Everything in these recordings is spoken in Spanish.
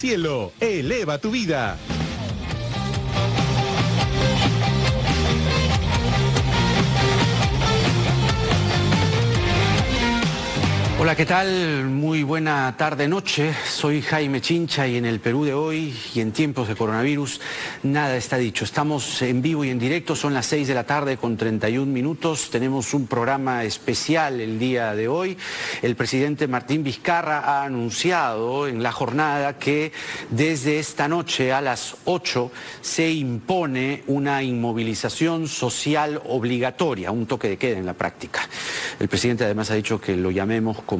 Cielo, eleva tu vida. Hola, ¿qué tal? Muy buena tarde-noche. Soy Jaime Chincha y en el Perú de hoy y en tiempos de coronavirus nada está dicho. Estamos en vivo y en directo, son las 6 de la tarde con 31 minutos. Tenemos un programa especial el día de hoy. El presidente Martín Vizcarra ha anunciado en la jornada que desde esta noche a las 8 se impone una inmovilización social obligatoria, un toque de queda en la práctica. El presidente además ha dicho que lo llamemos como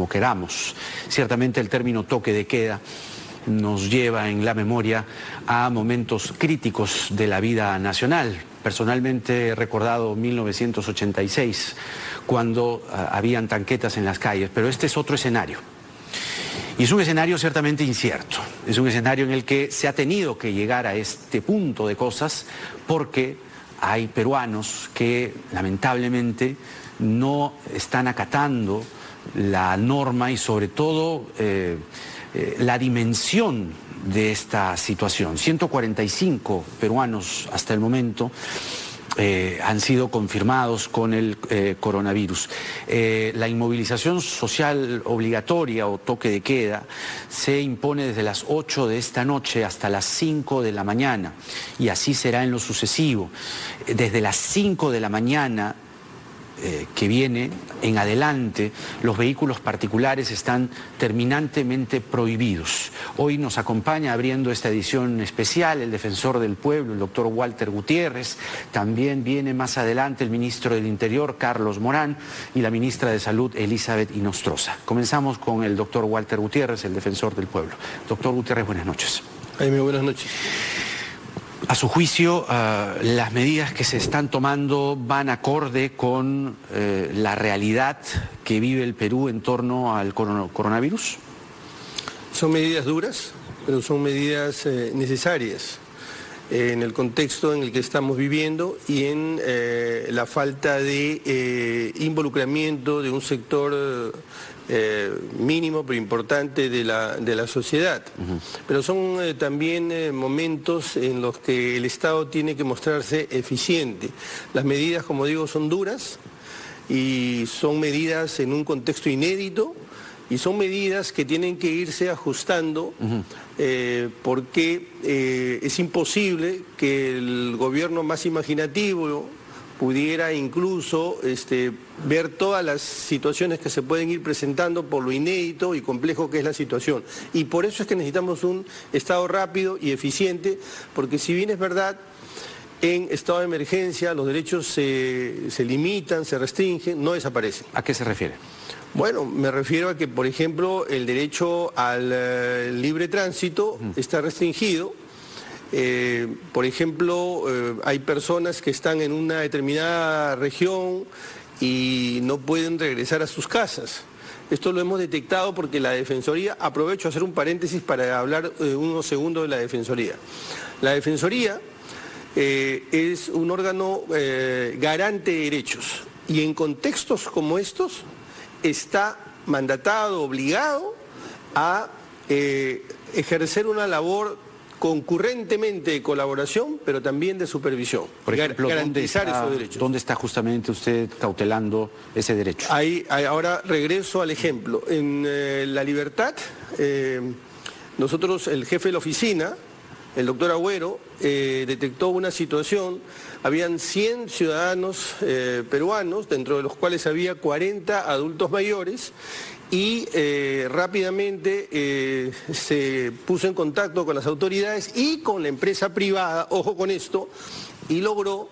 queramos. Ciertamente el término toque de queda nos lleva en la memoria a momentos críticos de la vida nacional. Personalmente he recordado 1986, cuando habían tanquetas en las calles, pero este es otro escenario. Y es un escenario ciertamente incierto, es un escenario en el que se ha tenido que llegar a este punto de cosas porque hay peruanos que lamentablemente no están acatando la norma y sobre todo la dimensión de esta situación. 145 peruanos hasta el momento han sido confirmados con el coronavirus. La inmovilización social obligatoria o toque de queda se impone desde las 8 de esta noche hasta las 5 de la mañana y así será en lo sucesivo. Desde las 5 de la mañana que viene en adelante, los vehículos particulares están terminantemente prohibidos. Hoy nos acompaña abriendo esta edición especial el defensor del pueblo, el doctor Walter Gutiérrez. También viene más adelante el ministro del Interior, Carlos Morán, y la ministra de Salud, Elizabeth Inostroza. Comenzamos con el doctor Walter Gutiérrez, el defensor del pueblo. Doctor Gutiérrez, buenas noches. Jaime, buenas noches. A su juicio, las medidas que se están tomando van acorde con la realidad que vive el Perú en torno al coronavirus. Son medidas duras, pero son medidas necesarias en el contexto en el que estamos viviendo y en la falta de involucramiento de un sector mínimo pero importante de la sociedad. Pero son también momentos en los que el Estado tiene que mostrarse eficiente. Las medidas, como digo, son duras y son medidas en un contexto inédito y son medidas que tienen que irse ajustando porque es imposible que el gobierno más imaginativo pudiera incluso ver todas las situaciones que se pueden ir presentando por lo inédito y complejo que es la situación. Y por eso es que necesitamos un Estado rápido y eficiente, porque si bien es verdad, en estado de emergencia los derechos se limitan, se restringen, no desaparecen. ¿A qué se refiere? Bueno, me refiero a que, por ejemplo, el derecho al libre tránsito está restringido. Por ejemplo, hay personas que están en una determinada región y no pueden regresar a sus casas. Esto lo hemos detectado porque la Defensoría, aprovecho a hacer un paréntesis para hablar unos segundos de la Defensoría. La Defensoría es un órgano garante de derechos y en contextos como estos está mandatado, obligado a ejercer una labor concurrentemente de colaboración, pero también de supervisión. Por ejemplo, garantizar esos derechos. ¿Dónde está justamente usted cautelando ese derecho? Ahora regreso al ejemplo. En La Libertad, nosotros, el jefe de la oficina, el doctor Agüero, detectó una situación. Habían 100 ciudadanos peruanos, dentro de los cuales había 40 adultos mayores, y rápidamente se puso en contacto con las autoridades y con la empresa privada, ojo con esto, y logró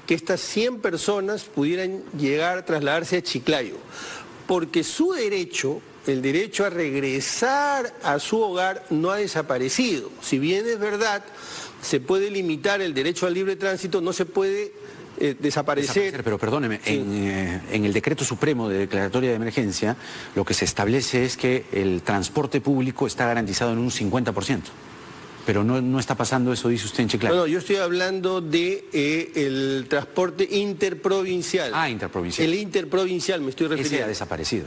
que estas 100 personas pudieran llegar, trasladarse a Chiclayo, porque su derecho, el derecho a regresar a su hogar, no ha desaparecido. Si bien es verdad, se puede limitar el derecho al libre tránsito, no se puede desaparecer. Pero perdóneme, sí. En el decreto supremo de declaratoria de emergencia, lo que se establece es que el transporte público está garantizado en un 50%. Pero no está pasando eso, dice usted en Chiclayo. No, yo estoy hablando de el transporte interprovincial. Ah, interprovincial. El interprovincial me estoy refiriendo. Ese ha desaparecido.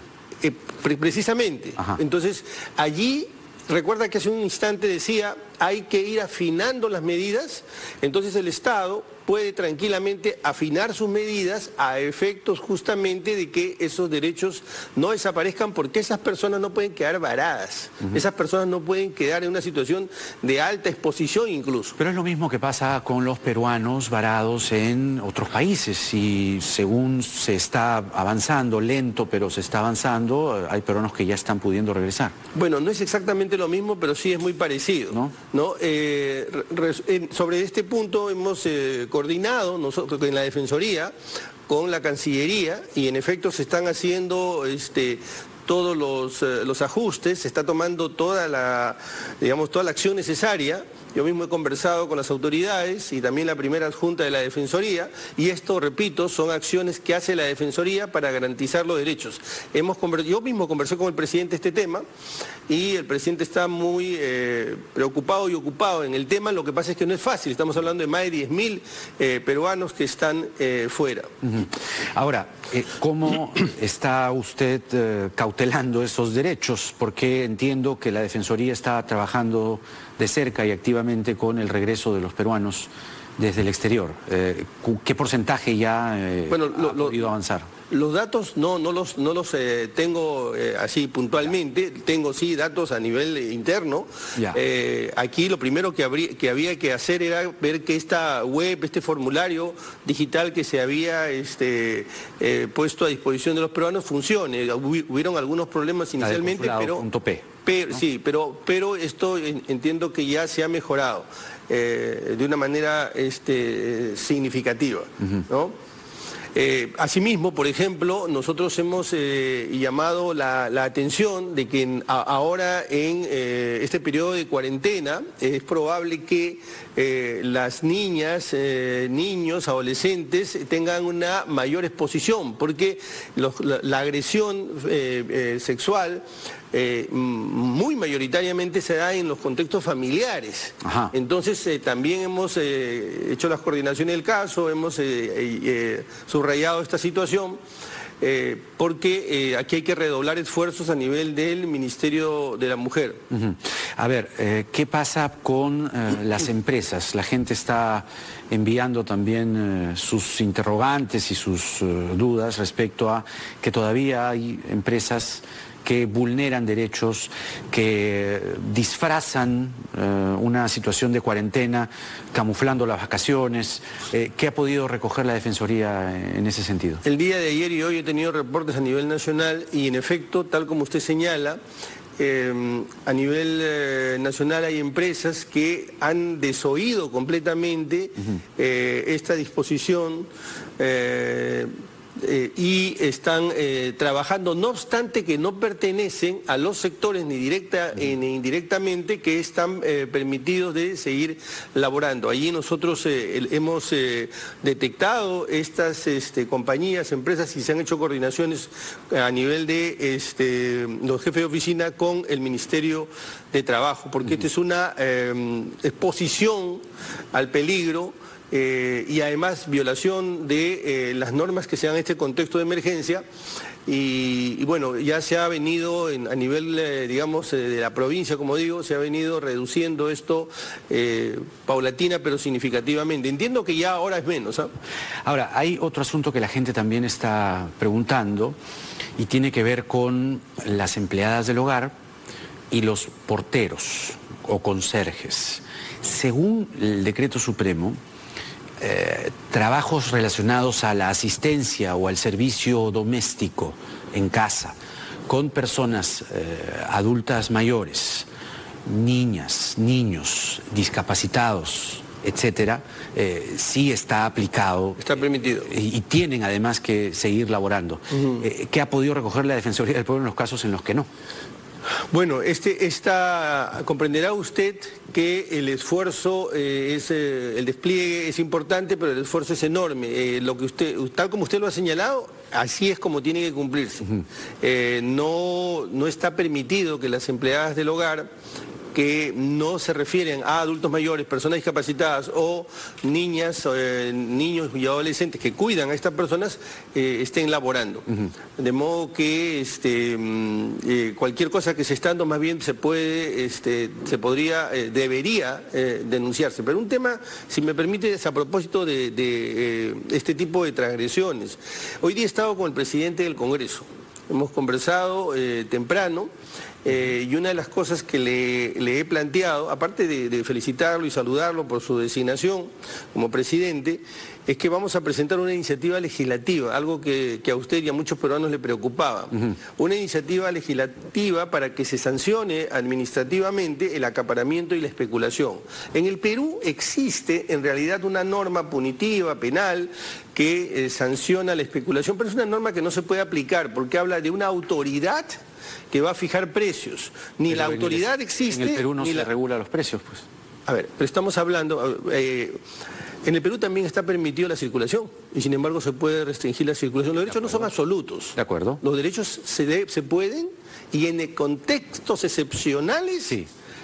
Precisamente. Ajá. Entonces, allí recuerda que hace un instante decía, hay que ir afinando las medidas, entonces el Estado puede tranquilamente afinar sus medidas a efectos justamente de que esos derechos no desaparezcan, porque esas personas no pueden quedar varadas, esas personas no pueden quedar en una situación de alta exposición incluso. Pero es lo mismo que pasa con los peruanos varados en otros países, y según se está avanzando, lento pero se está avanzando, hay peruanos que ya están pudiendo regresar. Bueno, no es exactamente lo mismo, pero sí es muy parecido, ¿no? Sobre este punto hemos coordinado nosotros en la Defensoría con la Cancillería, y en efecto se están haciendo todos los ajustes, se está tomando toda la acción necesaria. Yo mismo he conversado con las autoridades y también la primera adjunta de la Defensoría, y esto, repito, son acciones que hace la Defensoría para garantizar los derechos. Yo mismo conversé con el presidente este tema, y el presidente está muy preocupado y ocupado en el tema. Lo que pasa es que no es fácil, estamos hablando de más de 10.000 peruanos que están fuera. Ahora, ¿cómo está usted cautelando esos derechos? Porque entiendo que la Defensoría está trabajando de cerca y activamente con el regreso de los peruanos desde el exterior. ¿Qué porcentaje ya ha podido avanzar? Los datos no los tengo así puntualmente, tengo sí datos a nivel interno. Aquí lo primero que había que hacer era ver que esta web, este formulario digital que se había puesto a disposición de los peruanos funcione. Hubieron algunos problemas inicialmente, sí, pero esto entiendo que ya se ha mejorado de una manera significativa, ¿no? Asimismo, por ejemplo, nosotros hemos llamado la atención de que ahora en este periodo de cuarentena es probable que las niñas, niños, adolescentes tengan una mayor exposición, porque la agresión sexual muy mayoritariamente se da en los contextos familiares. Entonces también hemos hecho las coordinaciones del caso, hemos subrayado esta situación, porque aquí hay que redoblar esfuerzos a nivel del Ministerio de la Mujer. A ver, ¿qué pasa con las empresas? La gente está enviando también sus interrogantes y sus dudas respecto a que todavía hay empresas que vulneran derechos, que disfrazan una situación de cuarentena, camuflando las vacaciones. ¿Qué ha podido recoger la Defensoría en ese sentido? El día de ayer y hoy he tenido reportes a nivel nacional, y en efecto, tal como usted señala, a nivel nacional hay empresas que han desoído completamente esta disposición, y están trabajando, no obstante que no pertenecen a los sectores ni directa ni indirectamente que están permitidos de seguir laborando. Allí nosotros hemos detectado estas compañías, empresas, y se han hecho coordinaciones a nivel de los jefes de oficina con el Ministerio de Trabajo, porque esta es una exposición al peligro, y además violación de las normas que se dan en este contexto de emergencia, y bueno, ya se ha venido a nivel, digamos, de la provincia, como digo, se ha venido reduciendo esto paulatina pero significativamente. Entiendo que ya ahora es menos, ¿eh? Ahora, hay otro asunto que la gente también está preguntando, y tiene que ver con las empleadas del hogar y los porteros o conserjes. Según el decreto supremo, trabajos relacionados a la asistencia o al servicio doméstico en casa con personas adultas mayores, niñas, niños, discapacitados, etcétera, sí está aplicado. Está permitido. Y tienen además que seguir laborando. ¿Qué ha podido recoger la Defensoría del Pueblo en los casos en los que no? Bueno, comprenderá usted que el esfuerzo el despliegue es importante, pero el esfuerzo es enorme. Tal como usted lo ha señalado, así es como tiene que cumplirse. No está permitido que las empleadas del hogar que no se refieren a adultos mayores, personas discapacitadas o niñas, niños y adolescentes que cuidan a estas personas, estén laborando. De modo que cualquier cosa que se está dando más bien debería denunciarse. Pero un tema, si me permite, es a propósito de este tipo de transgresiones. Hoy día he estado con el presidente del Congreso. Hemos conversado temprano y una de las cosas que le he planteado, aparte de felicitarlo y saludarlo por su designación como presidente, es que vamos a presentar una iniciativa legislativa, algo que a usted y a muchos peruanos le preocupaba. Una iniciativa legislativa para que se sancione administrativamente el acaparamiento y la especulación. En el Perú existe en realidad una norma punitiva, penal, que sanciona la especulación, pero es una norma que no se puede aplicar porque habla de una autoridad que va a fijar precios. Ni pero la autoridad existe... En el Perú no ni se regula los precios, pues. A ver, pero estamos hablando... en el Perú también está permitido la circulación y sin embargo se puede restringir la circulación. Los derechos no son absolutos. De acuerdo. Los derechos se pueden y en contextos excepcionales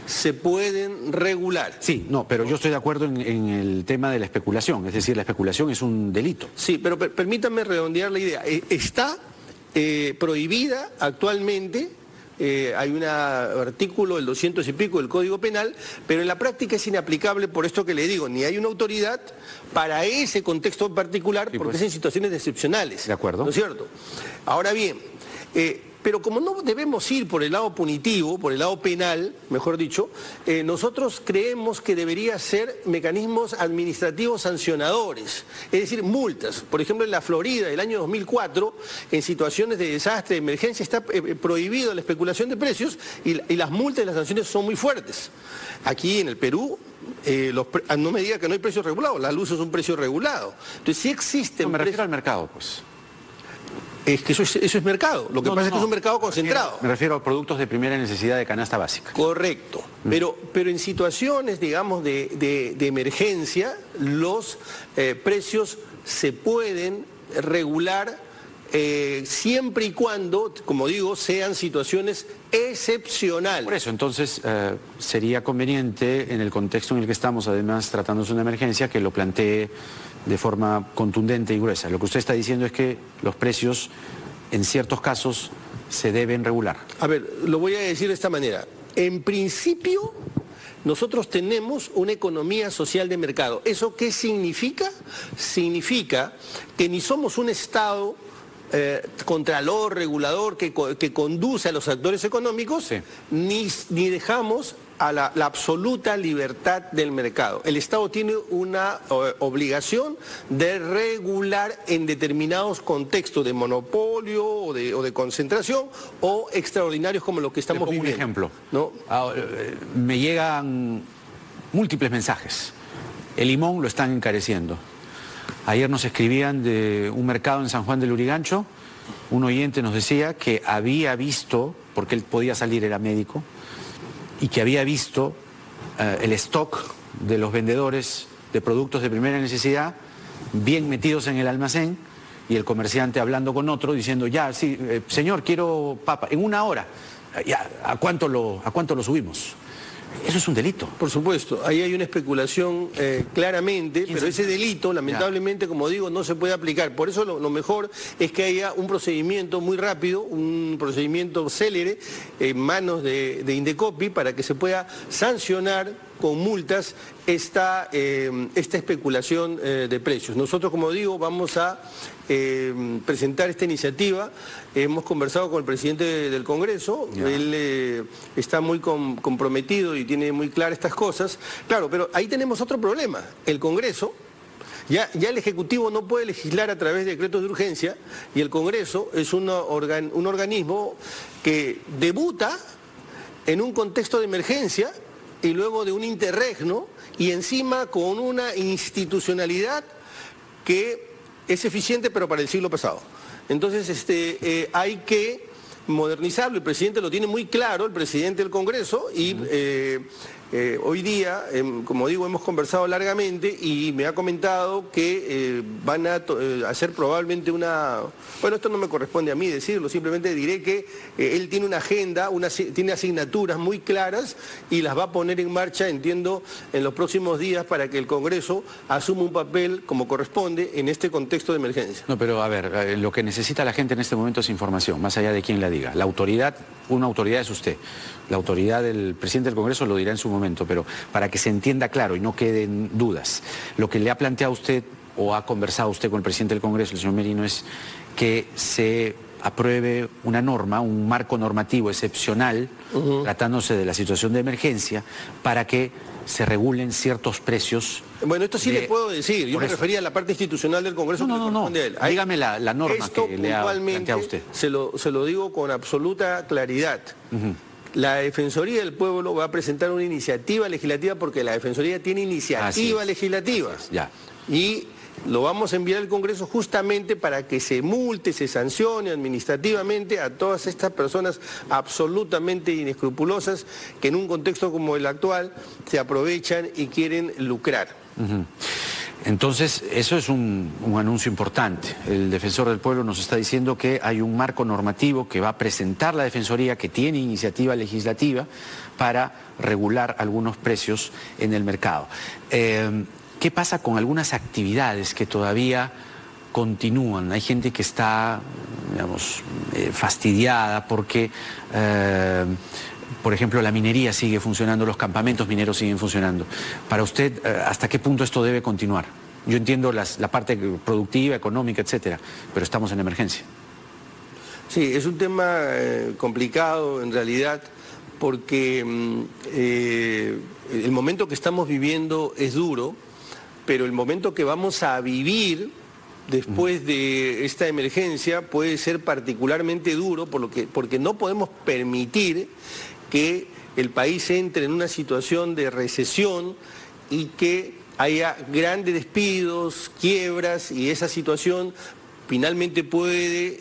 se pueden regular. Sí, no, pero yo estoy de acuerdo en el tema de la especulación. Es decir, la especulación es un delito. Sí, pero permítanme redondear la idea. Está prohibida actualmente. Hay un artículo, el 200 y pico del Código Penal, pero en la práctica es inaplicable por esto que le digo, ni hay una autoridad para ese contexto particular, porque es en situaciones excepcionales. De acuerdo. ¿No es cierto? Ahora bien, pero como no debemos ir por el lado punitivo, por el lado penal, mejor dicho, nosotros creemos que debería ser mecanismos administrativos sancionadores, es decir, multas. Por ejemplo, en la Florida, el año 2004, en situaciones de desastre, de emergencia, está prohibido la especulación de precios y las multas y las sanciones son muy fuertes. Aquí en el Perú... no me diga que no hay precios regulados, la luz es un precio regulado. Entonces, sí existen... No, me refiero al mercado, pues. Es que eso es mercado, lo que pasa es que es un mercado concentrado. Me refiero a productos de primera necesidad de canasta básica. Correcto, pero en situaciones, digamos, de emergencia, los precios se pueden regular siempre y cuando, como digo, sean situaciones excepcionales. Por eso, entonces, sería conveniente, en el contexto en el que estamos, además tratándose de una emergencia, que lo plantee de forma contundente y gruesa. Lo que usted está diciendo es que los precios, en ciertos casos, se deben regular. A ver, lo voy a decir de esta manera. En principio, nosotros tenemos una economía social de mercado. ¿Eso qué significa? Significa que ni somos un Estado contralor, regulador, que conduce a los actores económicos, ni dejamos a la absoluta libertad del mercado. El Estado tiene una obligación de regular en determinados contextos de monopolio o de concentración o extraordinarios como los que estamos viviendo. Un ejemplo, ¿no? Me llegan múltiples mensajes. El limón lo están encareciendo. Ayer nos escribían de un mercado en San Juan del Lurigancho. Un oyente nos decía que había visto, porque él podía salir, era médico, y que había visto el stock de los vendedores de productos de primera necesidad bien metidos en el almacén y el comerciante hablando con otro diciendo, ya, sí, señor, quiero papa, en 1 hora, ya, ¿a cuánto lo subimos? Eso es un delito. Por supuesto, ahí hay una especulación claramente, pero ese delito, lamentablemente, como digo, no se puede aplicar. Por eso lo mejor es que haya un procedimiento muy rápido, un procedimiento célere en manos de Indecopi para que se pueda sancionar con multas esta especulación de precios. Nosotros, como digo, vamos a presentar esta iniciativa. Hemos conversado con el presidente del Congreso, él está muy comprometido y tiene muy claras estas cosas. Claro, pero ahí tenemos otro problema. El Congreso, ya el Ejecutivo no puede legislar a través de decretos de urgencia y el Congreso es un organismo que debuta en un contexto de emergencia y luego de un interregno y encima con una institucionalidad que es eficiente pero para el siglo pasado. Entonces hay que modernizarlo, el presidente lo tiene muy claro, el presidente del Congreso, y hoy día, como digo, hemos conversado largamente y me ha comentado que van a hacer probablemente una... Bueno, esto no me corresponde a mí decirlo, simplemente diré que él tiene una agenda, tiene asignaturas muy claras y las va a poner en marcha, entiendo, en los próximos días para que el Congreso asuma un papel como corresponde en este contexto de emergencia. No, pero a ver, lo que necesita la gente en este momento es información, más allá de quién la diga. La autoridad, una autoridad es usted. La autoridad del presidente del Congreso lo dirá en su momento, pero para que se entienda claro y no queden dudas, lo que le ha planteado usted o ha conversado usted con el presidente del Congreso, el señor Merino, es que se apruebe una norma, un marco normativo excepcional, tratándose de la situación de emergencia, para que se regulen ciertos precios. Bueno, esto sí le puedo decir, yo me refería a la parte institucional del Congreso. No, dígame la norma que le ha planteado usted. Se lo digo con absoluta claridad. La Defensoría del Pueblo va a presentar una iniciativa legislativa porque la Defensoría tiene iniciativa legislativa. Ya. Y lo vamos a enviar al Congreso justamente para que se multe, se sancione administrativamente a todas estas personas absolutamente inescrupulosas que en un contexto como el actual se aprovechan y quieren lucrar. Entonces, eso es un anuncio importante. El Defensor del Pueblo nos está diciendo que hay un marco normativo que va a presentar la Defensoría, que tiene iniciativa legislativa para regular algunos precios en el mercado. ¿Qué pasa con algunas actividades que todavía continúan? Hay gente que está, digamos, fastidiada porque... por ejemplo, la minería sigue funcionando, los campamentos mineros siguen funcionando. Para usted, ¿hasta qué punto esto debe continuar? Yo entiendo la parte productiva, económica, etcétera, pero estamos en emergencia. Sí, es un tema complicado en realidad, porque el momento que estamos viviendo es duro, pero el momento que vamos a vivir después de esta emergencia puede ser particularmente duro, porque no podemos permitir que el país entre en una situación de recesión y que haya grandes despidos, quiebras, y esa situación finalmente puede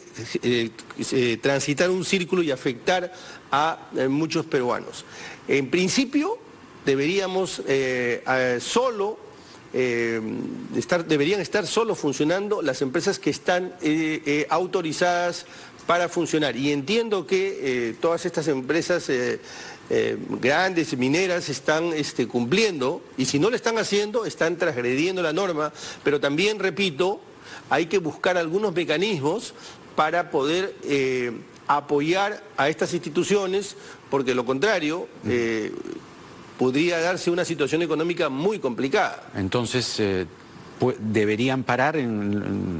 transitar un círculo y afectar a muchos peruanos. En principio, deberíamos deberían estar solo funcionando las empresas que están autorizadas para funcionar. Y entiendo que todas estas empresas grandes, mineras, están cumpliendo, y si no lo están haciendo, están transgrediendo la norma, pero también, repito, hay que buscar algunos mecanismos para poder apoyar a estas instituciones, porque lo contrario podría darse una situación económica muy complicada. Entonces, deberían parar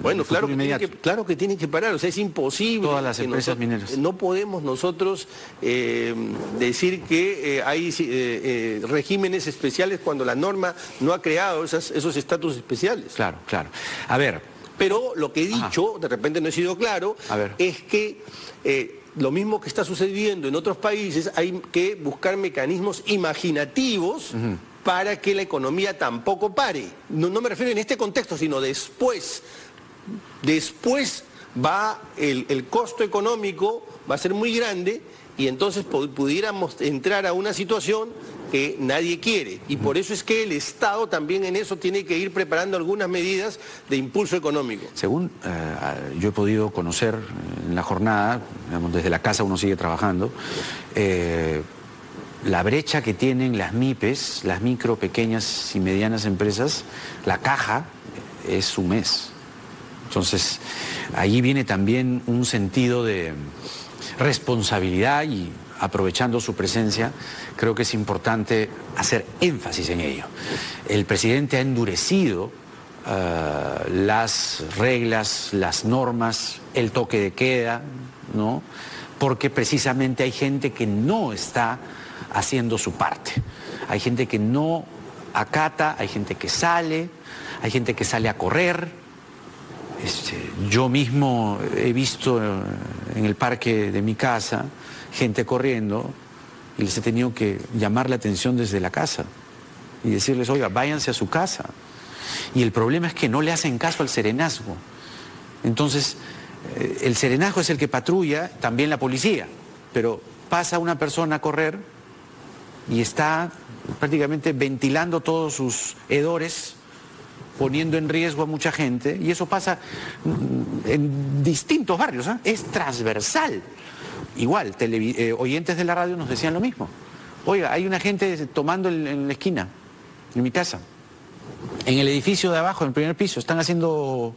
bueno, claro que tienen que parar, o sea, es imposible. Todas las empresas mineras. No podemos nosotros decir que hay regímenes especiales cuando la norma no ha creado esos estatus especiales. Claro, claro. A ver. Pero lo que he dicho, de repente no he sido claro, es que lo mismo que está sucediendo en otros países, hay que buscar mecanismos imaginativos para que la economía tampoco pare. No me refiero en este contexto, sino después. Después va el costo económico, va a ser muy grande, y entonces pudiéramos entrar a una situación que nadie quiere. Y por eso es que el Estado también en eso tiene que ir preparando algunas medidas de impulso económico. Según yo he podido conocer en la jornada, digamos, desde la casa uno sigue trabajando, la brecha que tienen las MIPES, las micro, pequeñas y medianas empresas, la caja es su mes. Entonces, allí viene también un sentido de responsabilidad, y aprovechando su presencia, creo que es importante hacer énfasis en ello. El presidente ha endurecido las reglas, las normas, el toque de queda, ¿no? Porque precisamente hay gente que no está haciendo su parte. Hay gente que no acata, hay gente que sale a correr. Yo mismo he visto en el parque de mi casa gente corriendo, y les he tenido que llamar la atención desde la casa y decirles, oiga, váyanse a su casa. Y el problema es que no le hacen caso al serenazgo. Entonces, el serenazgo es el que patrulla, también la policía, pero pasa una persona a correr y está prácticamente ventilando todos sus hedores, poniendo en riesgo a mucha gente, y eso pasa en distintos barrios, ¿eh? Es transversal. Igual, oyentes de la radio nos decían lo mismo. Oiga, hay una gente tomando en la esquina, en mi casa. En el edificio de abajo, en el primer piso, están haciendo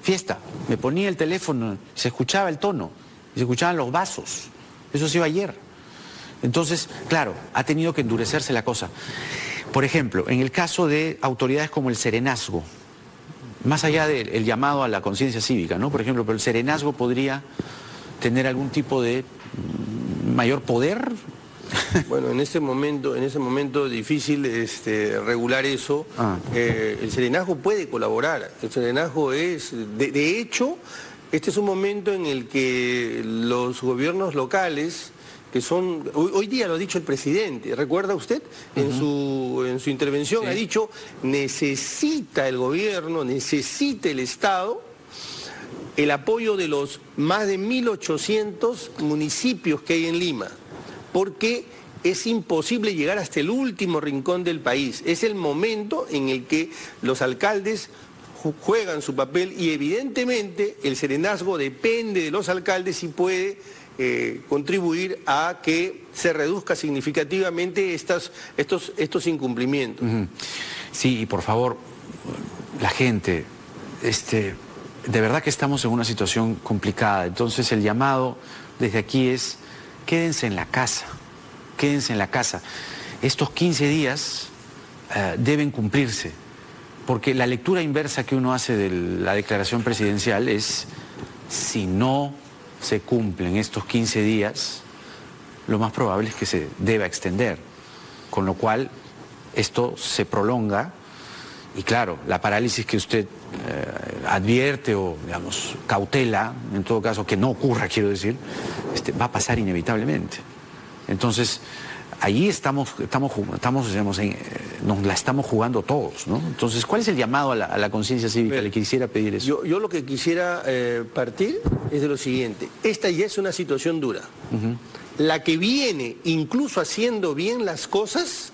fiesta. Me ponía el teléfono, se escuchaba el tono, se escuchaban los vasos. Eso se iba ayer. Entonces, claro, ha tenido que endurecerse la cosa. Por ejemplo, en el caso de autoridades como el Serenazgo, más allá del llamado a la conciencia cívica, ¿no? Por ejemplo, pero el Serenazgo podría tener algún tipo de mayor poder. Bueno, en ese momento difícil regular eso. El Serenazgo puede colaborar. El Serenazgo es, de hecho, este es un momento en el que los gobiernos locales, que son, hoy día lo ha dicho el presidente, ¿recuerda usted? En su intervención ha dicho, necesita el gobierno, necesita el Estado el apoyo de los más de 1.800 municipios que hay en Lima, porque es imposible llegar hasta el último rincón del país. Es el momento en el que los alcaldes juegan su papel y evidentemente el Serenazgo depende de los alcaldes y puede contribuir a que se reduzca significativamente estos incumplimientos. Sí, y por favor, la gente, de verdad que estamos en una situación complicada. Entonces el llamado desde aquí es, quédense en la casa, quédense en la casa. Estos 15 días deben cumplirse, porque la lectura inversa que uno hace de la declaración presidencial es, si no se cumplen estos 15 días, lo más probable es que se deba extender, con lo cual esto se prolonga y claro, la parálisis que usted advierte o, digamos, cautela, en todo caso, que no ocurra, quiero decir, va a pasar inevitablemente. Entonces, ahí nos la estamos jugando todos, ¿no? Entonces, ¿cuál es el llamado a la conciencia cívica? Le quisiera pedir eso. Yo lo que quisiera partir es de lo siguiente. Esta ya es una situación dura. La que viene, incluso haciendo bien las cosas,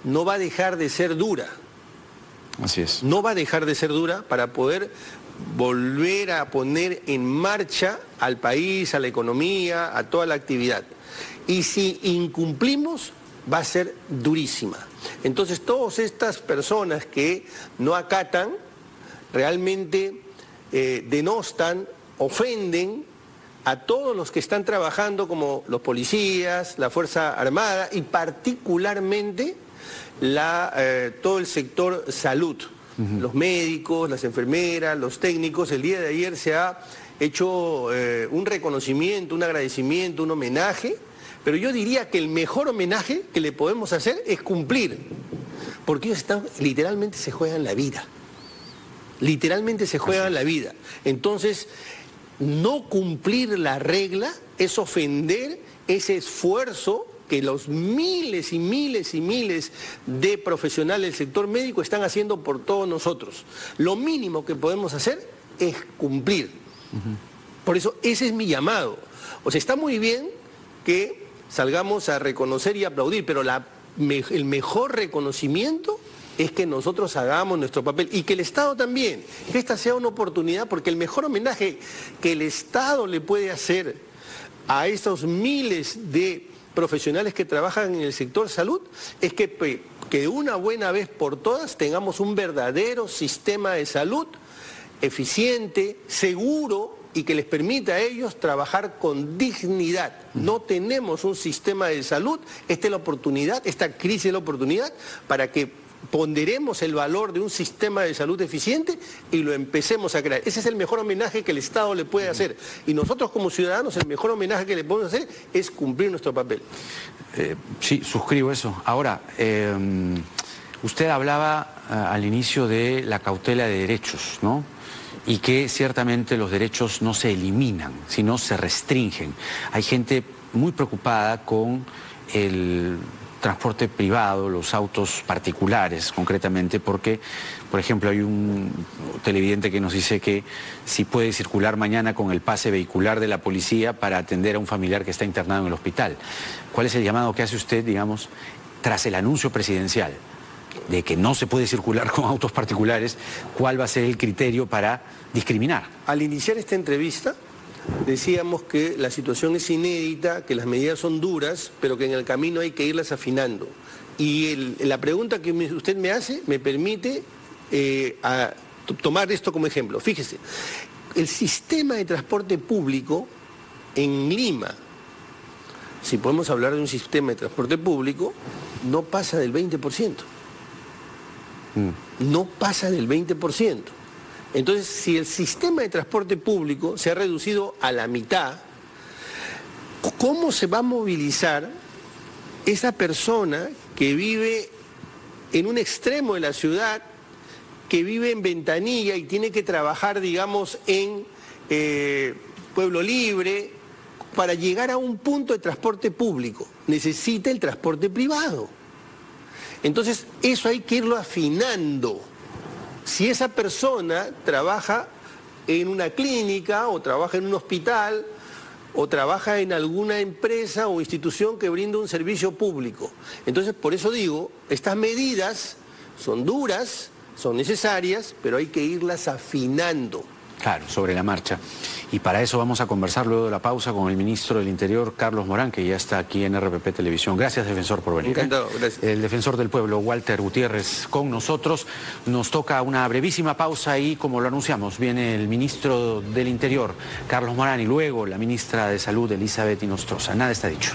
no va a dejar de ser dura. Así es. No va a dejar de ser dura para poder volver a poner en marcha al país, a la economía, a toda la actividad. Y si incumplimos, va a ser durísima. Entonces, todas estas personas que no acatan, realmente denostan, ofenden a todos los que están trabajando, como los policías, la Fuerza Armada y particularmente todo el sector salud. Los médicos, las enfermeras, los técnicos. El día de ayer se ha hecho un reconocimiento, un agradecimiento, un homenaje. Pero yo diría que el mejor homenaje que le podemos hacer es cumplir, porque ellos literalmente se juegan la vida, literalmente se juegan la vida. Entonces, no cumplir la regla es ofender ese esfuerzo que los miles y miles y miles de profesionales del sector médico están haciendo por todos nosotros. Lo mínimo que podemos hacer es cumplir. Por eso ese es mi llamado. O sea, está muy bien que salgamos a reconocer y aplaudir, pero el mejor reconocimiento es que nosotros hagamos nuestro papel y que el Estado también, que esta sea una oportunidad, porque el mejor homenaje que el Estado le puede hacer a estos miles de profesionales que trabajan en el sector salud es que de una buena vez por todas tengamos un verdadero sistema de salud eficiente, seguro, y que les permita a ellos trabajar con dignidad. No tenemos un sistema de salud, esta es la oportunidad, esta crisis es la oportunidad para que ponderemos el valor de un sistema de salud eficiente y lo empecemos a crear. Ese es el mejor homenaje que el Estado le puede hacer. Y nosotros como ciudadanos, el mejor homenaje que le podemos hacer es cumplir nuestro papel. Sí, suscribo eso. Ahora, usted hablaba al inicio de la cautela de derechos, ¿no? Y que ciertamente los derechos no se eliminan, sino se restringen. Hay gente muy preocupada con el transporte privado, los autos particulares concretamente, porque, por ejemplo, hay un televidente que nos dice que si puede circular mañana con el pase vehicular de la policía para atender a un familiar que está internado en el hospital. ¿Cuál es el llamado que hace usted, digamos, tras el anuncio presidencial de que no se puede circular con autos particulares? ¿Cuál va a ser el criterio para discriminar? Al iniciar esta entrevista decíamos que la situación es inédita, que las medidas son duras, pero que en el camino hay que irlas afinando. Y la pregunta que usted me hace me permite tomar esto como ejemplo. Fíjese, el sistema de transporte público en Lima, si podemos hablar de un sistema de transporte público, no pasa del 20%. No pasa del 20%. Entonces, si el sistema de transporte público se ha reducido a la mitad, ¿cómo se va a movilizar esa persona que vive en un extremo de la ciudad, que vive en Ventanilla y tiene que trabajar, digamos, en Pueblo Libre, para llegar a un punto de transporte público? Necesita el transporte privado. Entonces, eso hay que irlo afinando. Si esa persona trabaja en una clínica o trabaja en un hospital o trabaja en alguna empresa o institución que brinda un servicio público. Entonces, por eso digo, estas medidas son duras, son necesarias, pero hay que irlas afinando. Claro, sobre la marcha. Y para eso vamos a conversar luego de la pausa con el ministro del Interior, Carlos Morán, que ya está aquí en RPP Televisión. Gracias, defensor, por venir. Encantado, gracias. El defensor del pueblo, Walter Gutiérrez, con nosotros. Nos toca una brevísima pausa y, como lo anunciamos, viene el ministro del Interior, Carlos Morán, y luego la ministra de Salud, Elizabeth Inostroza. Nada está dicho.